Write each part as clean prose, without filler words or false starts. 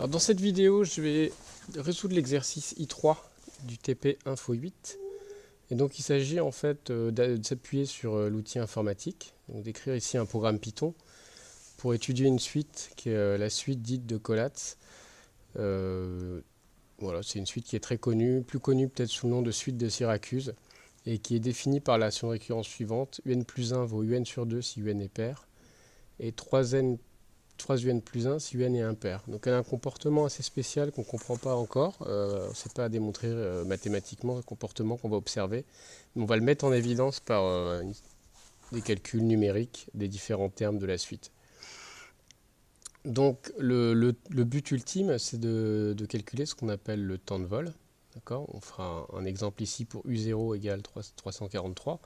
Alors dans cette vidéo, je vais résoudre l'exercice I3 du TP Info 8. Et donc il s'agit en fait de s'appuyer sur l'outil informatique, donc d'écrire ici un programme Python pour étudier une suite qui est la suite dite de Collatz. Voilà, c'est une suite qui est très connue, plus connue peut-être sous le nom de suite de Syracuse, et qui est définie par la relation de récurrence suivante. Un plus 1 vaut un sur 2 si un est pair, et 3un plus 1 si un est impair. Donc elle a un comportement assez spécial qu'on ne comprend pas encore. On ne sait pas démontrer mathématiquement le comportement qu'on va observer. Mais on va le mettre en évidence par des calculs numériques des différents termes de la suite. Donc le but ultime, c'est de calculer ce qu'on appelle le temps de vol. On fera un exemple ici pour U0 égale 343.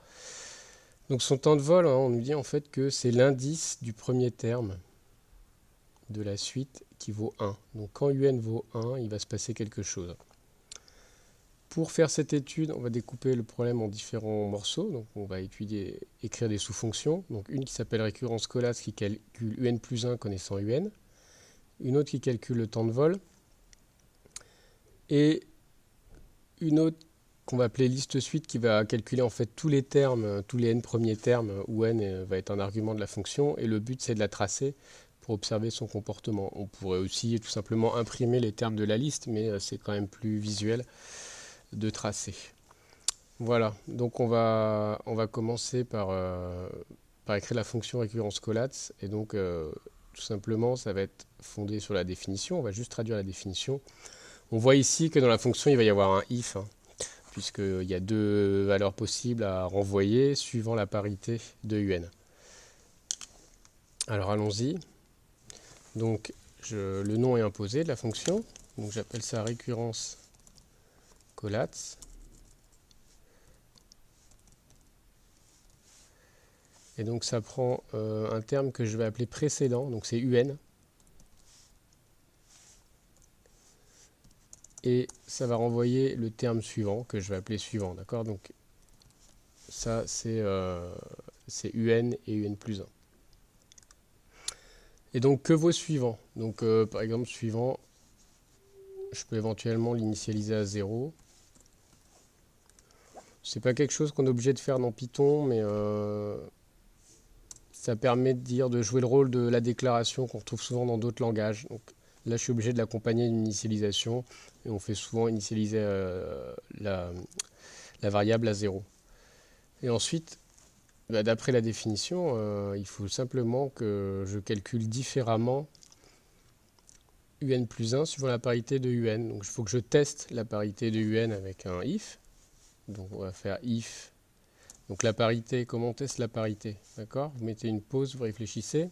Donc son temps de vol, on nous dit en fait que c'est l'indice du premier terme de la suite qui vaut 1. Donc quand un vaut 1, il va se passer quelque chose. Pour faire cette étude, on va découper le problème en différents morceaux. Donc on va écrire des sous-fonctions. Donc une qui s'appelle récurrence Collatz qui calcule un plus 1 connaissant un. Une autre qui calcule le temps de vol. Et une autre qu'on va appeler liste suite qui va calculer en fait tous les termes, tous les n premiers termes où n va être un argument de la fonction. Et le but c'est de la tracer pour observer son comportement. On pourrait aussi tout simplement imprimer les termes de la liste, mais c'est quand même plus visuel de tracer. Voilà, donc on va commencer par écrire la fonction récurrence Collatz, et donc tout simplement ça va être fondé sur la définition, on va juste traduire la définition. On voit ici que dans la fonction il va y avoir un if, puisqu'il y a deux valeurs possibles à renvoyer suivant la parité de un. Alors allons-y. Donc le nom est imposé de la fonction, donc j'appelle ça récurrence Collatz. Et donc ça prend un terme que je vais appeler précédent, donc c'est un. Et ça va renvoyer le terme suivant que je vais appeler suivant, d'accord? Donc ça c'est un et un plus 1. Et donc que vaut suivant? Donc par exemple suivant, je peux éventuellement l'initialiser à 0. C'est pas quelque chose qu'on est obligé de faire dans Python, mais ça permet de jouer le rôle de la déclaration qu'on retrouve souvent dans d'autres langages. Donc là, je suis obligé de l'accompagner d'une initialisation, et on fait souvent initialiser la variable à 0. Et ensuite, d'après la définition, il faut simplement que je calcule différemment un plus 1 suivant la parité de un. Donc il faut que je teste la parité de un avec un if. Donc on va faire if. Donc la parité, comment on teste la parité? D'accord? Vous mettez une pause, vous réfléchissez.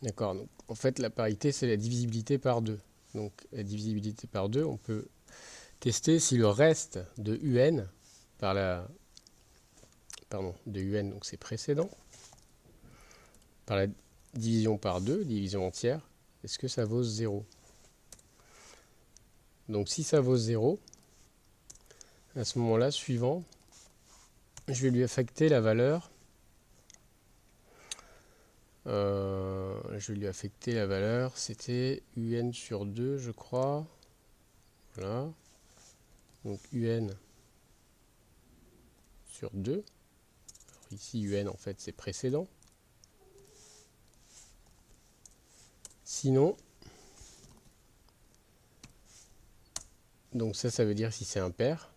D'accord, donc en fait la parité c'est la divisibilité par 2. Donc la divisibilité par 2, on peut tester si le reste de un par de un, donc c'est précédent, par la division par 2, division entière, est-ce que ça vaut 0? Donc si ça vaut 0, à ce moment-là, suivant, je vais lui affecter la valeur. C'était un sur 2, je crois. Voilà. Donc un sur 2. Alors ici, un, en fait, c'est précédent. Sinon, donc ça veut dire si c'est impair.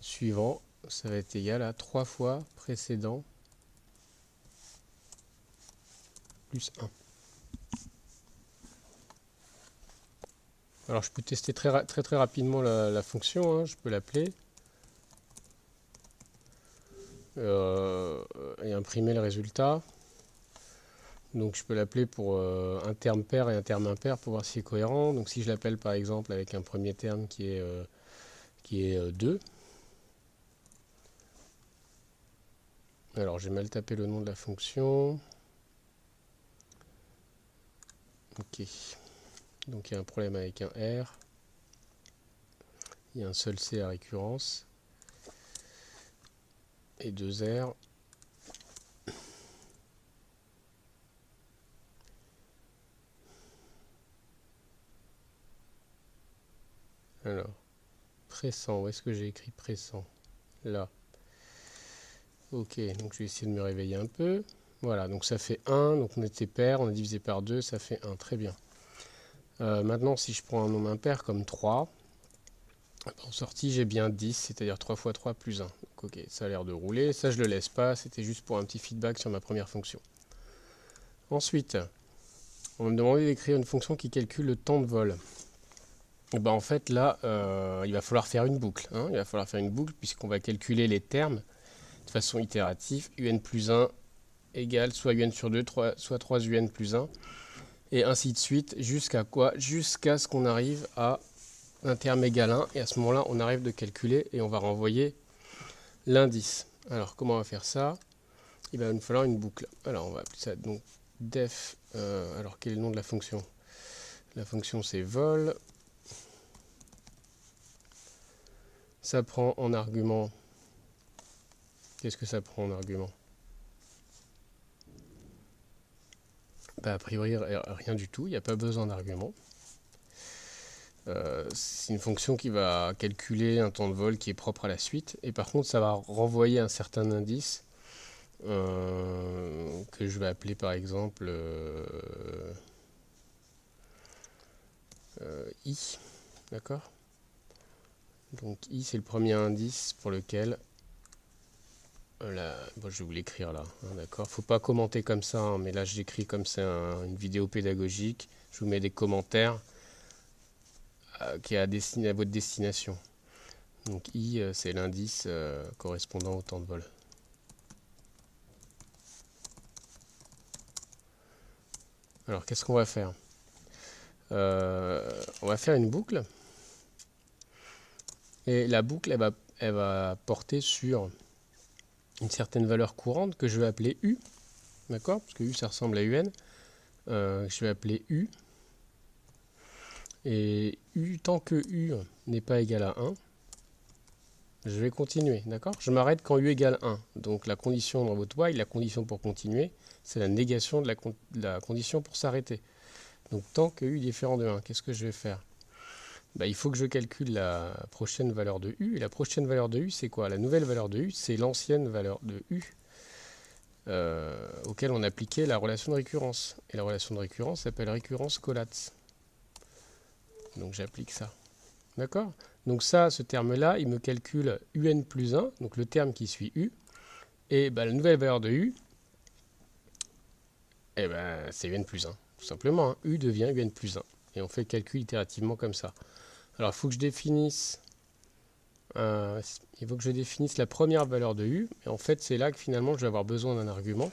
Suivant, ça va être égal à 3 fois précédent plus 1. Alors je peux tester très rapidement la fonction, je peux l'appeler et imprimer le résultat. Donc je peux l'appeler pour un terme pair et un terme impair pour voir si c'est cohérent. Donc si je l'appelle par exemple avec un premier terme qui est 2. Alors j'ai mal tapé le nom de la fonction. Ok. Donc il y a un problème avec un R. Il y a un seul C à récurrence. Et 2 R. Alors, pressant, où est-ce que j'ai écrit pressant? Là. Ok, donc je vais essayer de me réveiller un peu. Voilà, donc ça fait 1, donc on était pair, on a divisé par 2, ça fait 1, très bien. Maintenant, si je prends un nombre impair comme 3, en sortie j'ai bien 10, c'est-à-dire 3 fois 3 plus 1. Donc ok, ça a l'air de rouler, ça je le laisse pas, c'était juste pour un petit feedback sur ma première fonction. Ensuite, on va me demander d'écrire une fonction qui calcule le temps de vol. Et ben en fait là, il va falloir faire une boucle. Hein. Il va falloir faire une boucle puisqu'on va calculer les termes de façon itérative. Un plus 1 égale soit un sur 2, soit 3 un plus 1. Et ainsi de suite, jusqu'à quoi? Jusqu'à ce qu'on arrive à un terme égal 1. Et à ce moment-là, on arrive de calculer et on va renvoyer l'indice. Alors comment on va faire ça? Il va nous falloir une boucle. Alors on va appeler ça donc def. Alors quel est le nom de la fonction? La fonction c'est vol. Ça prend en argument. Qu'est-ce que ça prend en argument? Bah, a priori, rien du tout. Il n'y a pas besoin d'argument. C'est une fonction qui va calculer un temps de vol qui est propre à la suite. Et par contre, ça va renvoyer un certain indice que je vais appeler par exemple i. D'accord? Donc i, c'est le premier indice pour lequel bon, je vais vous l'écrire là, hein, d'accord. Faut pas commenter comme ça, hein, mais là j'écris comme c'est une vidéo pédagogique. Je vous mets des commentaires qui est à votre destination. Donc i, c'est l'indice correspondant au temps de vol. Alors qu'est-ce qu'on va faire? On va faire une boucle. Et la boucle, elle va porter sur une certaine valeur courante que je vais appeler u. D'accord? Parce que u, ça ressemble à un. Je vais appeler u. Et u, tant que u n'est pas égal à 1, je vais continuer. D'accord? Je m'arrête quand u égale 1. Donc la condition dans votre while, la condition pour continuer, c'est la négation de la condition pour s'arrêter. Donc tant que u est différent de 1, qu'est-ce que je vais faire? Bah, il faut que je calcule la prochaine valeur de u. Et la prochaine valeur de u, c'est quoi? La nouvelle valeur de u, c'est l'ancienne valeur de u auquel on appliquait la relation de récurrence. Et la relation de récurrence s'appelle récurrence Collatz. Donc j'applique ça. D'accord? Donc ça, ce terme-là, il me calcule un plus 1, donc le terme qui suit u. Et bah, la nouvelle valeur de u, eh ben, c'est un plus 1. Tout simplement, hein. U devient un plus 1. Et on fait le calcul itérativement comme ça. Alors, il faut que je définisse la première valeur de u. Et en fait, c'est là que finalement, je vais avoir besoin d'un argument.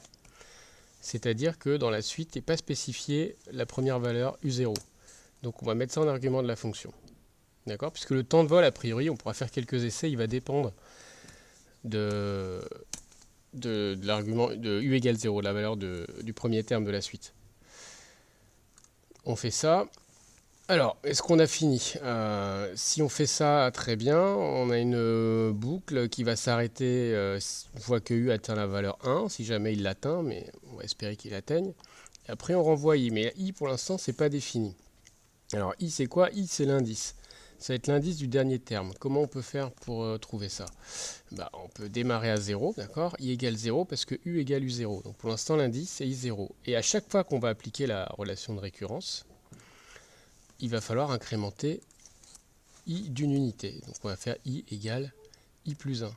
C'est-à-dire que dans la suite, il n'est pas spécifié la première valeur u0. Donc, on va mettre ça en argument de la fonction. D'accord? Puisque le temps de vol, a priori, on pourra faire quelques essais, il va dépendre de l'argument de u égale 0, la valeur du premier terme de la suite. On fait ça. Alors, est-ce qu'on a fini? Si on fait ça très bien, on a une boucle qui va s'arrêter une fois que u atteint la valeur 1, si jamais il l'atteint, mais on va espérer qu'il l'atteigne. Et après, on renvoie i, mais i pour l'instant, c'est pas défini. Alors, i c'est quoi? I c'est l'indice. Ça va être l'indice du dernier terme. Comment on peut faire pour trouver ça? Bah, on peut démarrer à 0, d'accord? I égale 0 parce que u égale u0. Donc pour l'instant, l'indice c'est i0. Et à chaque fois qu'on va appliquer la relation de récurrence, il va falloir incrémenter i d'une unité. Donc on va faire i égale i plus 1.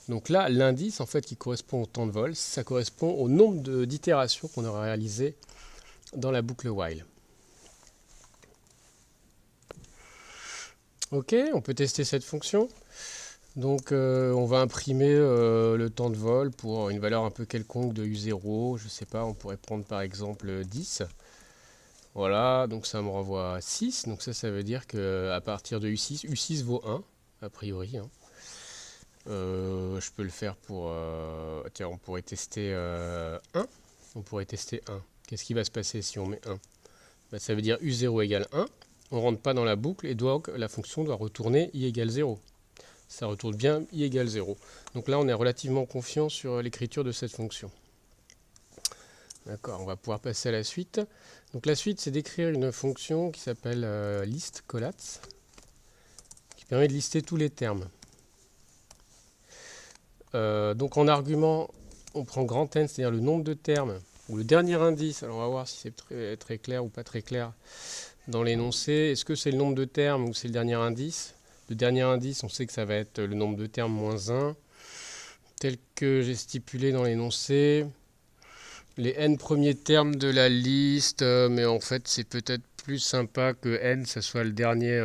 Donc là, l'indice en fait qui correspond au temps de vol, ça correspond au nombre d'itérations qu'on aura réalisées dans la boucle while. Ok, on peut tester cette fonction. Donc on va imprimer le temps de vol pour une valeur un peu quelconque de u0. Je sais pas, on pourrait prendre par exemple 10. Voilà, donc ça me renvoie à 6. Donc ça veut dire qu'à partir de u6, u6 vaut 1, a priori. Hein. Je peux le faire pour... tiens, on pourrait tester 1. On pourrait tester 1. Qu'est-ce qui va se passer si on met 1? Bah, ça veut dire u0 égale 1. On ne rentre pas dans la boucle et donc la fonction doit retourner i égale 0. Ça retourne bien i égale 0. Donc là, on est relativement confiant sur l'écriture de cette fonction. D'accord, on va pouvoir passer à la suite. Donc la suite, c'est d'écrire une fonction qui s'appelle list Collatz. permet de lister tous les termes. Donc en argument, on prend grand N, c'est-à-dire le nombre de termes, ou le dernier indice. Alors on va voir si c'est très, très clair ou pas très clair dans l'énoncé. Est-ce que c'est le nombre de termes ou c'est le dernier indice? Le dernier indice, on sait que ça va être le nombre de termes moins 1, tel que j'ai stipulé dans l'énoncé. Les n premiers termes de la liste, mais en fait c'est peut-être plus sympa que n, ça soit le dernier,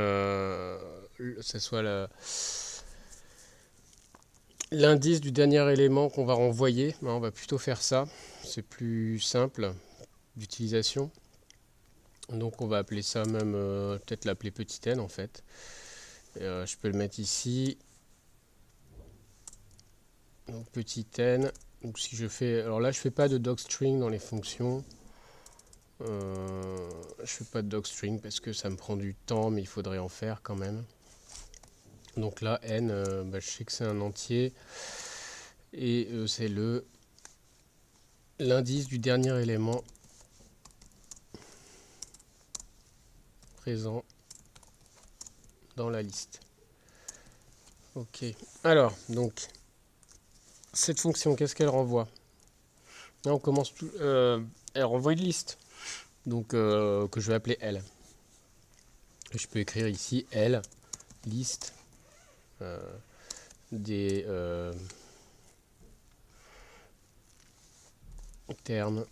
ça soit l'indice du dernier élément qu'on va renvoyer. On va plutôt faire ça, c'est plus simple d'utilisation. Donc on va appeler ça même, peut-être l'appeler petit n en fait. Je peux le mettre ici. Donc petit n. Donc si je fais, alors là je fais pas de docstring dans les fonctions. Je fais pas de docstring parce que ça me prend du temps, mais il faudrait en faire quand même. Donc là n, je sais que c'est un entier et c'est l'indice du dernier élément présent dans la liste. Ok. Alors donc cette fonction, qu'est-ce qu'elle renvoie? Là on commence tout, elle renvoie une liste. Donc que je vais appeler L. Je peux écrire ici L, liste des termes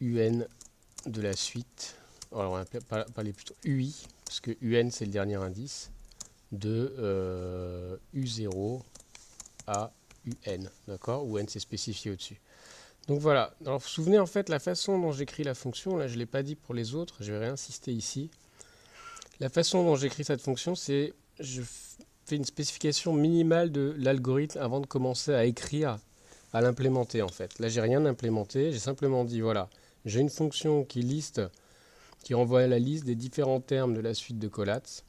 UN de la suite. Alors on va parler plutôt UI, parce que UN c'est le dernier indice, de U0 à UN, d'accord? Où N c'est spécifié au-dessus. Donc voilà, alors vous vous souvenez en fait la façon dont j'écris la fonction, là je ne l'ai pas dit pour les autres, je vais réinsister ici. La façon dont j'écris cette fonction, c'est je fais une spécification minimale de l'algorithme avant de commencer à écrire, à l'implémenter en fait. Là j'ai rien implémenté, j'ai simplement dit voilà, j'ai une fonction qui liste, qui renvoie la liste des différents termes de la suite de Collatz,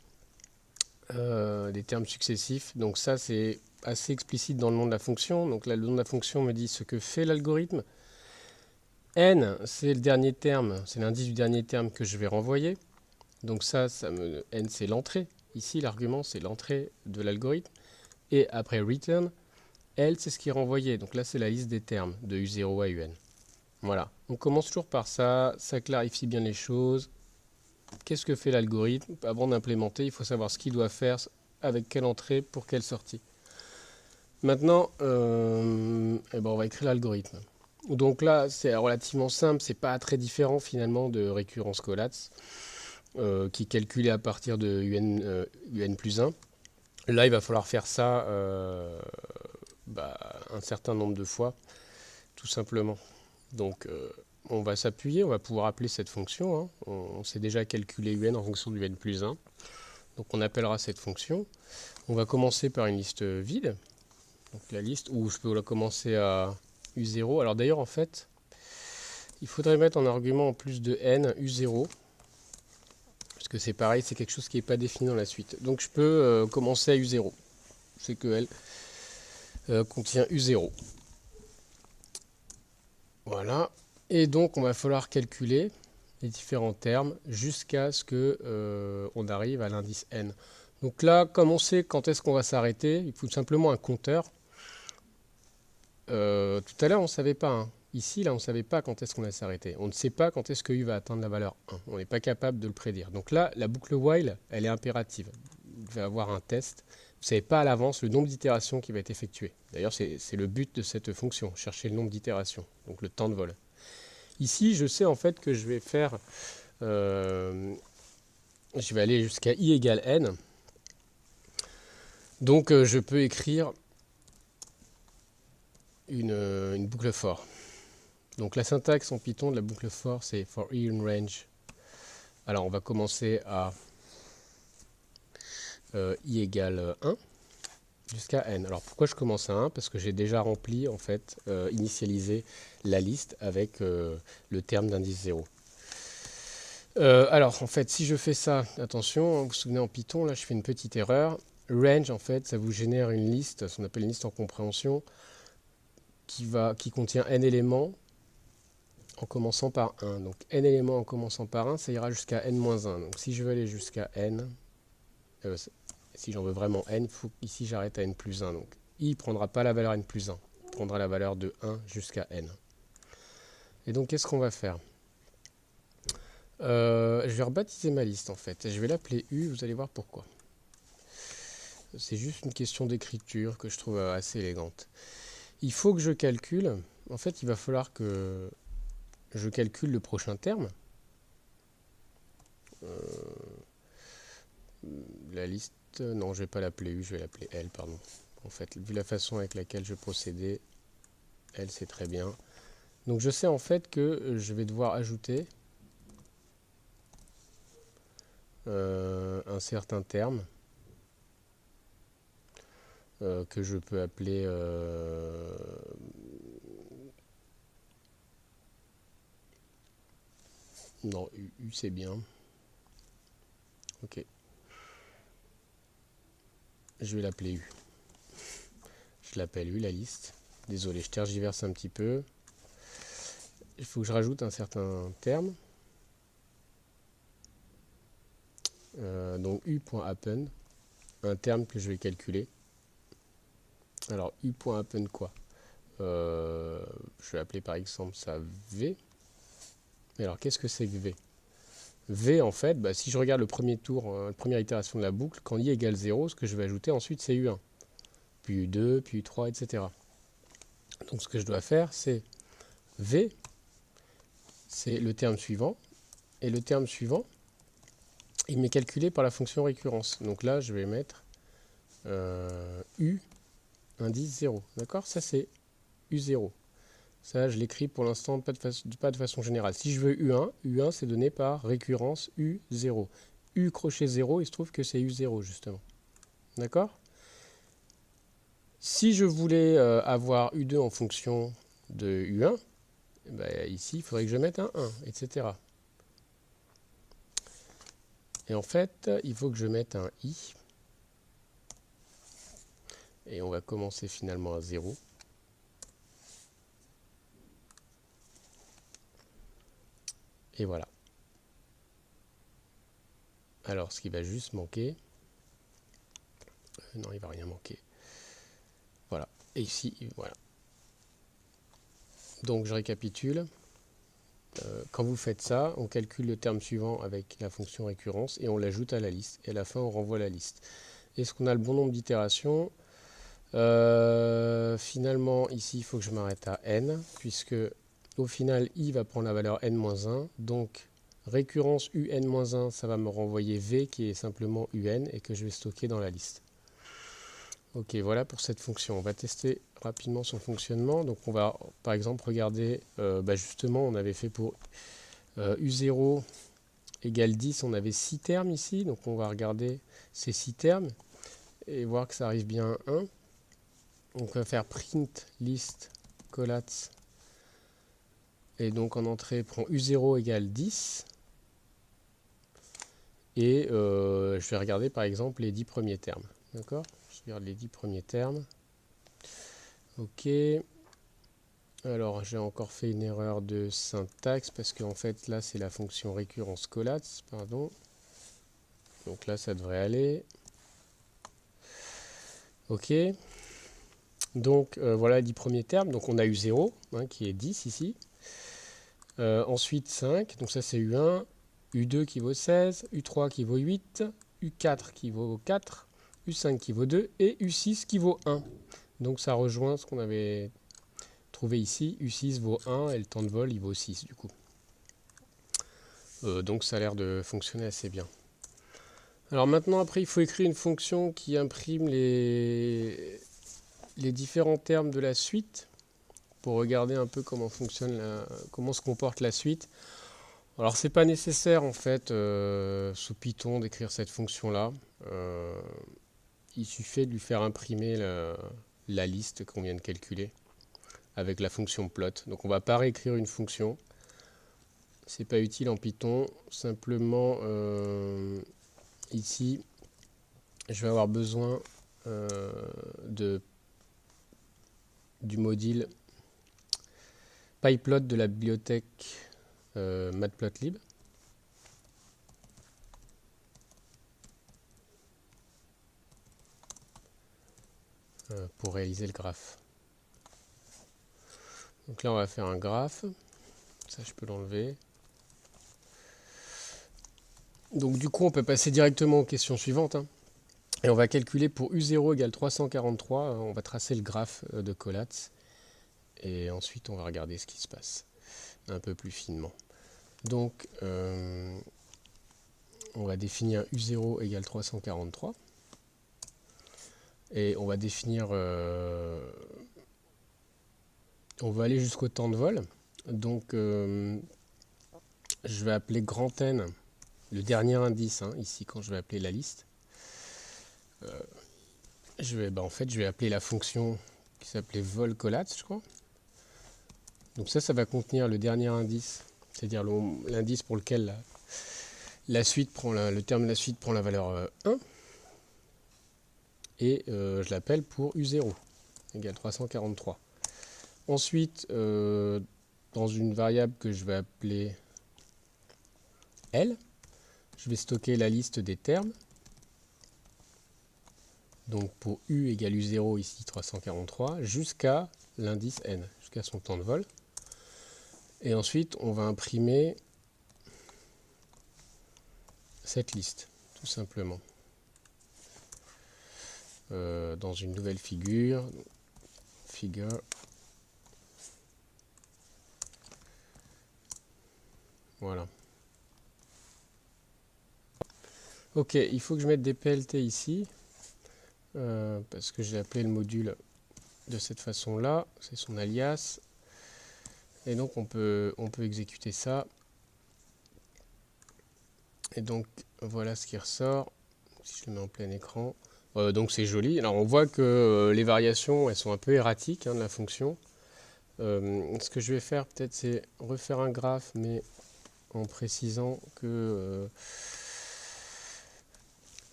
des termes successifs. Donc ça c'est assez explicite dans le nom de la fonction. Donc là, le nom de la fonction me dit ce que fait l'algorithme. N, c'est le dernier terme, c'est l'indice du dernier terme que je vais renvoyer. Donc N, c'est l'entrée. Ici, l'argument, c'est l'entrée de l'algorithme. Et après return, L, c'est ce qui est renvoyé. Donc là, c'est la liste des termes de U0 à UN. Voilà. On commence toujours par ça. Ça clarifie bien les choses. Qu'est-ce que fait l'algorithme? Avant d'implémenter, il faut savoir ce qu'il doit faire, avec quelle entrée, pour quelle sortie. Maintenant, on va écrire l'algorithme. Donc là, c'est relativement simple, c'est pas très différent finalement de récurrence Collatz, qui est calculée à partir de UN plus 1. Là, il va falloir faire ça un certain nombre de fois, tout simplement. Donc, on va s'appuyer, on va pouvoir appeler cette fonction. Hein. On sait déjà calculer UN en fonction du UN plus 1. Donc, on appellera cette fonction. On va commencer par une liste vide. Donc la liste où je peux la commencer à U0. Alors d'ailleurs en fait, il faudrait mettre en argument en plus de N U0. Parce que c'est pareil, c'est quelque chose qui n'est pas défini dans la suite. Donc je peux commencer à U0. C'est que L contient U0. Voilà. Et donc on va falloir calculer les différents termes jusqu'à ce que on arrive à l'indice N. Donc là, comme on sait quand est-ce qu'on va s'arrêter, il faut simplement un compteur. Tout à l'heure, on ne savait pas. Hein. Ici, là, on ne savait pas quand est-ce qu'on allait s'arrêter. On ne sait pas quand est-ce que U va atteindre la valeur 1. On n'est pas capable de le prédire. Donc là, la boucle while, elle est impérative. Vous devez avoir un test. Vous ne savez pas à l'avance le nombre d'itérations qui va être effectué. D'ailleurs, c'est le but de cette fonction, chercher le nombre d'itérations, donc le temps de vol. Ici, je sais en fait que je vais faire... je vais aller jusqu'à I égale N. Donc, je peux écrire une boucle for. Donc la syntaxe en Python de la boucle for, c'est for i in range. Alors on va commencer à i égale 1 jusqu'à n. Alors pourquoi je commence à 1? Parce que j'ai déjà rempli, en fait, initialisé la liste avec le terme d'indice 0. Alors en fait, si je fais ça, attention, vous vous souvenez en Python, là je fais une petite erreur. Range, en fait, ça vous génère une liste, ce qu'on appelle une liste en compréhension, qui contient n éléments en commençant par 1. Donc n éléments en commençant par 1, ça ira jusqu'à n-1. Donc si je veux aller jusqu'à n, si j'en veux vraiment n, il faut qu'ici j'arrête à n plus 1. Donc i ne prendra pas la valeur n plus 1, il prendra la valeur de 1 jusqu'à n. Et donc qu'est-ce qu'on va faire? Je vais rebaptiser ma liste en fait. Je vais l'appeler U, vous allez voir pourquoi. C'est juste une question d'écriture que je trouve assez élégante. Il faut que je calcule, en fait il va falloir que je calcule le prochain terme. La liste, non je vais pas l'appeler U, je vais l'appeler L, pardon. En fait, vu la façon avec laquelle je procédais, L c'est très bien. Donc je sais en fait que je vais devoir ajouter un certain terme que je peux appeler non, U c'est bien. Ok. Je vais l'appeler U. Je l'appelle U, la liste. Désolé, je tergiverse un petit peu. Il faut que je rajoute un certain terme. Donc U.happen, un terme que je vais calculer. Alors U.happen quoi? Je vais appeler par exemple ça V. Mais alors qu'est-ce que c'est que V? V en fait, bah, si je regarde le premier tour, la première itération de la boucle, quand I égale 0, ce que je vais ajouter ensuite c'est U1, puis U2, puis U3, etc. Donc ce que je dois faire c'est V, c'est le terme suivant, et le terme suivant, il m'est calculé par la fonction récurrence. Donc là je vais mettre U indice 0, d'accord? Ça c'est U0. Ça, je l'écris pour l'instant pas de façon générale. Si je veux U1, U1 c'est donné par récurrence U0. U crochet 0, il se trouve que c'est U0 justement. D'accord? Si je voulais avoir U2 en fonction de U1, ben, ici il faudrait que je mette un 1, etc. Et en fait, il faut que je mette un I. Et on va commencer finalement à 0. Et voilà. Alors, ce qui va juste manquer... non, il va rien manquer. Voilà. Et ici, voilà. Donc, je récapitule. Quand vous faites ça, on calcule le terme suivant avec la fonction récurrence et on l'ajoute à la liste. Et à la fin, on renvoie la liste. Est-ce qu'on a le bon nombre d'itérations? Finalement, ici, il faut que je m'arrête à n, puisque au final, i va prendre la valeur n-1. Donc, récurrence un, ça va me renvoyer v qui est simplement un et que je vais stocker dans la liste. Ok, voilà pour cette fonction. On va tester rapidement son fonctionnement. Donc, on va par exemple regarder, justement, on avait fait pour u0 égale 10, on avait 6 termes ici. Donc, on va regarder ces 6 termes et voir que ça arrive bien à 1. Donc on va faire print list collats et donc en entrée prend u0 égale 10 et je vais regarder par exemple les 10 premiers termes. D'accord? Je regarde les 10 premiers termes. Ok. Alors j'ai encore fait une erreur de syntaxe parce qu'en fait là c'est la fonction récurrence collats, pardon. Donc là ça devrait aller. Ok. Donc voilà les 10 premiers termes. Donc on a u0 qui est 10 ici. Ensuite 5, donc ça c'est U1, U2 qui vaut 16, U3 qui vaut 8, U4 qui vaut 4, U5 qui vaut 2 et U6 qui vaut 1. Donc ça rejoint ce qu'on avait trouvé ici, U6 vaut 1 et le temps de vol il vaut 6 du coup. Donc ça a l'air de fonctionner assez bien. Alors maintenant après il faut écrire une fonction qui imprime les différents termes de la suite pour regarder un peu comment fonctionne comment se comporte la suite. Alors c'est pas nécessaire en fait sous Python d'écrire cette fonction là. Il suffit de lui faire imprimer la liste qu'on vient de calculer avec la fonction plot. Donc on va pas réécrire une fonction. C'est pas utile en Python. Simplement ici je vais avoir besoin du module pyplot de la bibliothèque matplotlib. Pour réaliser le graphe. Donc là on va faire un graphe, ça je peux l'enlever. Donc du coup on peut passer directement aux questions suivantes, hein. Et on va calculer pour U0 égale 343, on va tracer le graphe de Collatz et ensuite on va regarder ce qui se passe un peu plus finement. Donc on va définir U0 égale 343 et on va définir on va aller jusqu'au temps de vol. Donc je vais appeler grand N le dernier indice, hein, ici quand je vais appeler la liste. En fait je vais appeler la fonction qui s'appelait vol Collatz, je crois. Donc ça va contenir le dernier indice, c'est-à-dire l'indice pour lequel la suite prend le terme de la suite prend la valeur 1. Et je l'appelle pour U0 égale 343. Ensuite, dans une variable que je vais appeler L, je vais stocker la liste des termes. Donc pour U égale U0, ici 343, jusqu'à l'indice N, jusqu'à son temps de vol. Et ensuite, on va imprimer cette liste, tout simplement. Dans une nouvelle figure. Voilà. Ok, il faut que je mette des PLT ici, parce que j'ai appelé le module de cette façon-là, c'est son alias. Et donc on peut exécuter ça. Et donc voilà ce qui ressort, si je le mets en plein écran. Donc c'est joli. Alors on voit que les variations, elles sont un peu erratiques, hein, de la fonction. Ce que je vais faire peut-être, c'est refaire un graphe, mais en précisant que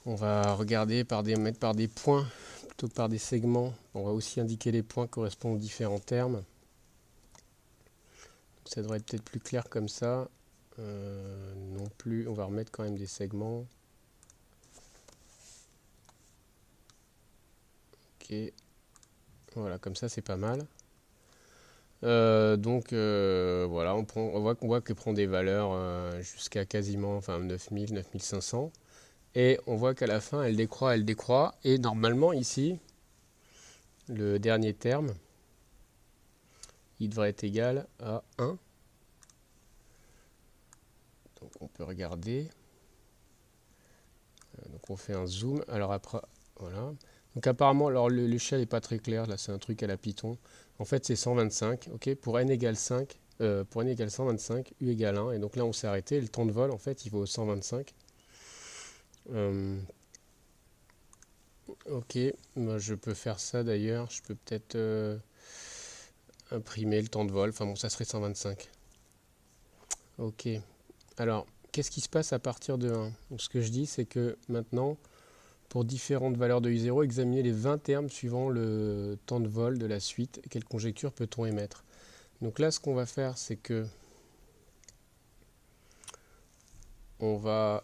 on va regarder mettre par des points plutôt que par des segments. On va aussi indiquer les points correspondant aux différents termes. Donc ça devrait être peut-être plus clair comme ça. Non plus, on va remettre quand même des segments. Ok, voilà, comme ça c'est pas mal. Voilà, on voit qu'elle prend des valeurs jusqu'à quasiment 9000, 9500. Et on voit qu'à la fin elle décroît. Et normalement ici, le dernier terme, il devrait être égal à 1. Donc on peut regarder. Donc on fait un zoom. Alors après, voilà. Donc apparemment, alors l'échelle n'est pas très claire. Là, c'est un truc à la Python. En fait, c'est 125. Ok, pour n égale 5, pour n égale 125, u égale 1. Et donc là, on s'est arrêté. Le temps de vol, en fait, il vaut 125. Ok, moi, je peux faire ça d'ailleurs. Je peux peut-être imprimer le temps de vol. Enfin bon, ça serait 125. Ok. Alors, qu'est-ce qui se passe à partir de 1? Donc, ce que je dis, c'est que maintenant, pour différentes valeurs de U0, examiner les 20 termes suivant le temps de vol de la suite. Quelle conjecture peut-on émettre? Donc là, ce qu'on va faire, c'est que on va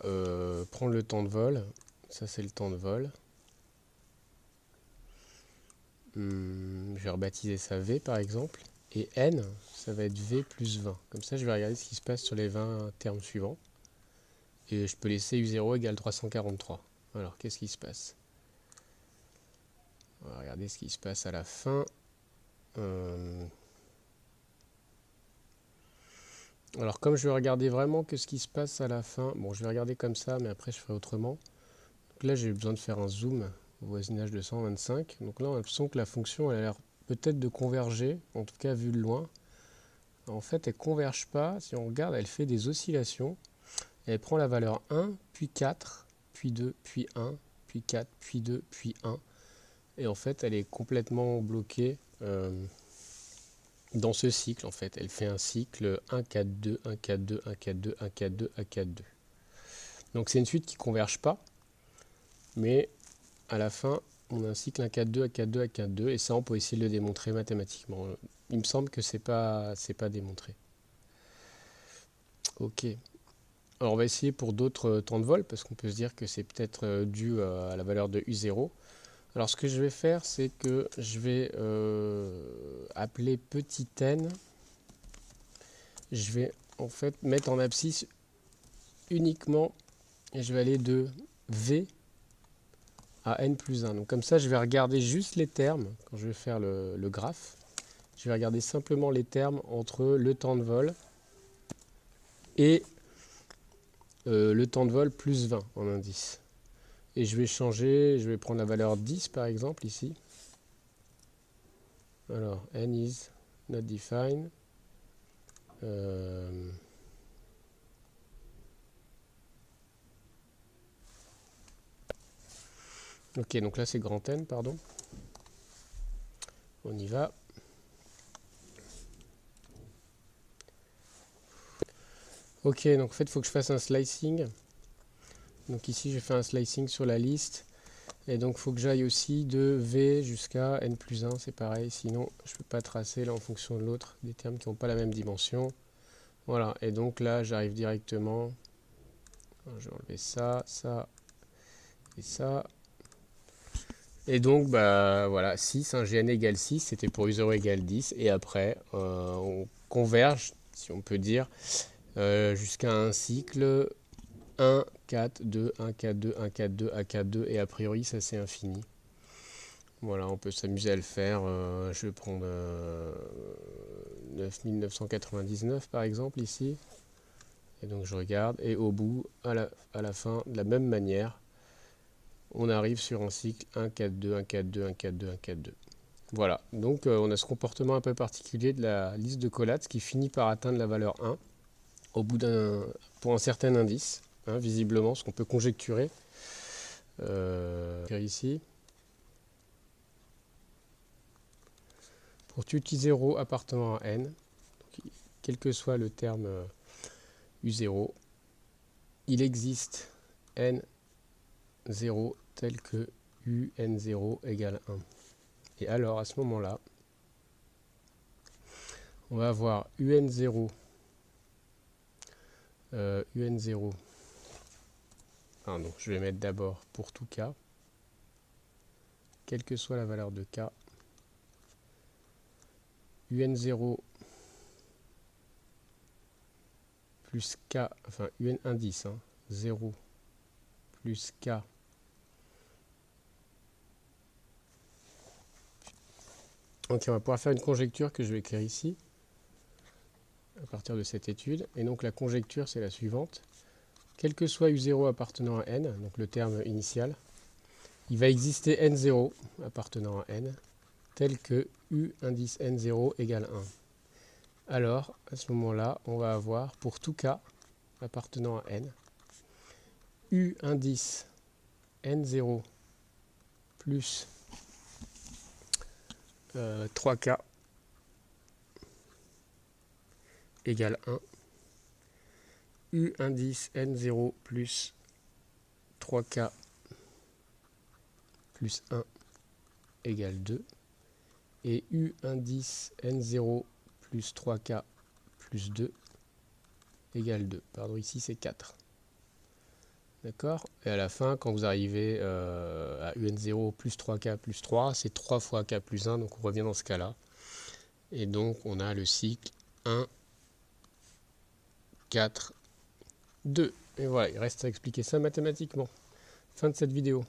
prendre le temps de vol. Ça, c'est le temps de vol. Je vais rebaptiser ça V, par exemple. Et N, ça va être V plus 20. Comme ça, je vais regarder ce qui se passe sur les 20 termes suivants. Et je peux laisser U0 égale 343. Alors, qu'est-ce qui se passe? On va regarder ce qui se passe à la fin. Alors comme je vais regarder vraiment que ce qui se passe à la fin, bon je vais regarder comme ça mais après je ferai autrement. Donc là j'ai besoin de faire un zoom au voisinage de 125. Donc là on a l'impression que la fonction elle a l'air peut-être de converger, en tout cas vu de loin. En fait elle ne converge pas, si on regarde elle fait des oscillations. Elle prend la valeur 1, puis 4, puis 2, puis 1, puis 4, puis 2, puis 1. Et en fait elle est complètement bloquée. Dans ce cycle, en fait, elle fait un cycle 1, 4, 2, 1, 4, 2, 1, 4, 2, 1, 4, 2, 1, 4, 2. Donc c'est une suite qui ne converge pas, mais à la fin, on a un cycle 1, 4, 2, 1, 4, 2, 1, 4, 2, et ça, on peut essayer de le démontrer mathématiquement. il me semble que c'est pas démontré. Ok. Alors on va essayer pour d'autres temps de vol, parce qu'on peut se dire que c'est peut-être dû à la valeur de U0. Alors ce que je vais faire, c'est que je vais appeler petit n. Je vais en fait mettre en abscisse uniquement, et je vais aller de V à n plus 1. Donc comme ça, je vais regarder juste les termes, quand je vais faire le graphe. Je vais regarder simplement les termes entre le temps de vol et le temps de vol plus 20 en indice. Et je vais changer, je vais prendre la valeur 10 par exemple ici. Alors, n is not defined. Ok, donc là c'est grand N, pardon. On y va. Ok, donc en fait il faut que je fasse un slicing. Donc ici j'ai fait un slicing sur la liste. Et donc il faut que j'aille aussi de V jusqu'à N plus 1, c'est pareil. Sinon je ne peux pas tracer là en fonction de l'autre des termes qui n'ont pas la même dimension. Voilà, et donc là j'arrive directement. Je vais enlever ça, ça et ça. Et donc, bah voilà, 6, un GN égale 6, c'était pour U0 égale 10. Et après, on converge, si on peut dire, jusqu'à un cycle 1, 4, 2, 1, 4, 2, 1, 4, 2, 1, 4, 2. Et a priori, ça c'est infini. Voilà, on peut s'amuser à le faire. Je vais prendre 9999 par exemple ici. Et donc je regarde. Et au bout, à la fin, de la même manière, on arrive sur un cycle 1, 4, 2, 1, 4, 2, 1, 4, 2, 1, 4, 2. Voilà, donc on a ce comportement un peu particulier de la liste de Collatz qui finit par atteindre la valeur 1 au bout pour un certain indice, hein, visiblement, ce qu'on peut conjecturer ici. Pour tout U0 appartenant à n, donc, quel que soit le terme U0, il existe n0 tel que UN0 égale 1. Et alors, à ce moment-là, on va avoir UN0, pardon, je vais mettre d'abord pour tout k, quelle que soit la valeur de k, UN0 plus k, enfin UN indice, 0 plus k Ok, on va pouvoir faire une conjecture que je vais écrire ici, à partir de cette étude. Et donc la conjecture, c'est la suivante. Quel que soit U0 appartenant à n, donc le terme initial, il va exister N0 appartenant à n, tel que U indice N0 égale 1. Alors, à ce moment-là, on va avoir, pour tout k appartenant à n, U indice N0 plus 3k égale 1. U indice N0 plus 3k plus 1 égale 2. Et U indice N0 plus 3k plus 2 égale 2. Pardon, ici c'est 4. D'accord? Et à la fin, quand vous arrivez à UN0 plus 3k plus 3, c'est 3 fois k plus 1, donc on revient dans ce cas-là. Et donc on a le cycle 1, 4, 2. Et voilà, il reste à expliquer ça mathématiquement. Fin de cette vidéo.